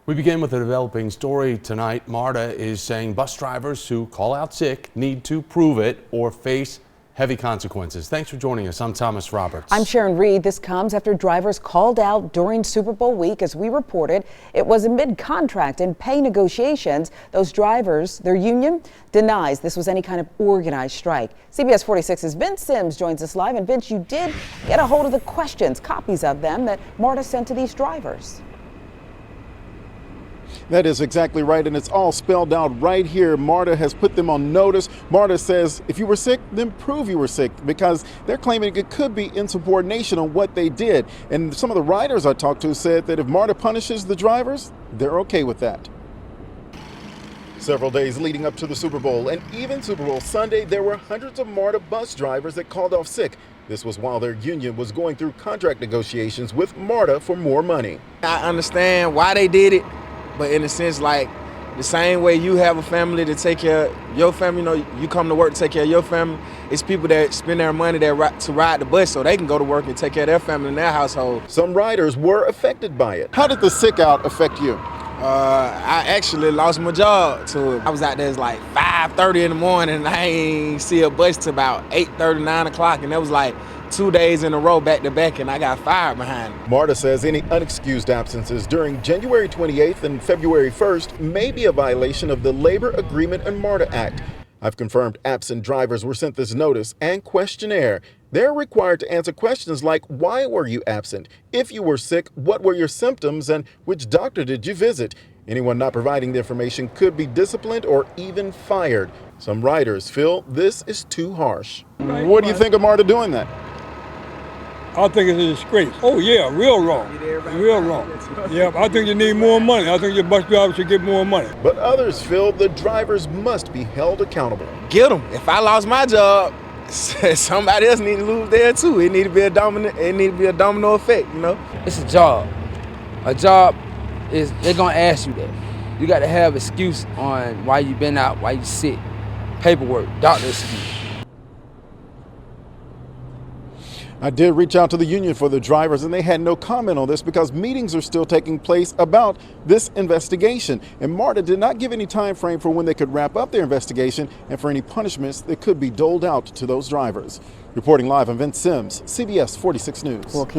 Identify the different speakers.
Speaker 1: We begin with a developing story tonight. MARTA is saying bus drivers who call out sick need to prove it or face heavy consequences. Thanks for joining us. I'm Thomas Roberts.
Speaker 2: I'm Sharon Reed. This comes after drivers called out during Super Bowl week. As we reported, it was amid contract and pay negotiations. Those drivers, their union, denies this was any kind of organized strike. CBS 46's Vince Sims joins us live. And Vince, you did get a hold of the questions, copies of them that MARTA sent to these drivers.
Speaker 3: That is exactly right, and it's all spelled out right here. MARTA has put them on notice. MARTA says if you were sick, then prove you were sick, because they're claiming it could be insubordination on what they did. And some of the riders I talked to said that if MARTA punishes the drivers, they're okay with that. Several days leading up to the Super Bowl, and even Super Bowl Sunday, there were hundreds of MARTA bus drivers that called off sick. This was while their union was going through contract negotiations with MARTA for more money.
Speaker 4: I understand why they did it. But in a sense, like the same way you have a family to take care of your family, you know, you come to work to take care of your family, it's people that spend their money to ride the bus so they can go to work and take care of their family and their household.
Speaker 3: Some riders were affected by it. How did the sick out affect you?
Speaker 4: I actually lost my job. So I was out there like 5:30 in the morning and I ain't see a bus till about 8:30, 9 o'clock, and that was like 2 days in a row back to back, and I got fired behind it.
Speaker 3: MARTA says any unexcused absences during January 28th and February 1st may be a violation of the Labor Agreement and MARTA Act. I've confirmed absent drivers were sent this notice and questionnaire. They're required to answer questions like, why were you absent? If you were sick, what were your symptoms and which doctor did you visit? Anyone not providing the information could be disciplined or even fired. Some riders feel this is too harsh. What do you think of MARTA doing that?
Speaker 5: I think it's a disgrace. Oh yeah, real wrong. Real wrong. Yeah, I think you need more money. I think your bus drivers should get more money.
Speaker 3: But others feel the drivers must be held accountable.
Speaker 4: Get them. If I lost my job, somebody else need to lose theirs too. It need to be a domino effect, you know?
Speaker 6: It's a job. A job is, they're gonna ask you that. You gotta have excuse on why you been out, why you sick. Paperwork, doctor excuse.
Speaker 3: I did reach out to the union for the drivers, and they had no comment on this because meetings are still taking place about this investigation. And MARTA did not give any time frame for when they could wrap up their investigation and for any punishments that could be doled out to those drivers. Reporting live, I'm Vince Sims, CBS 46 News.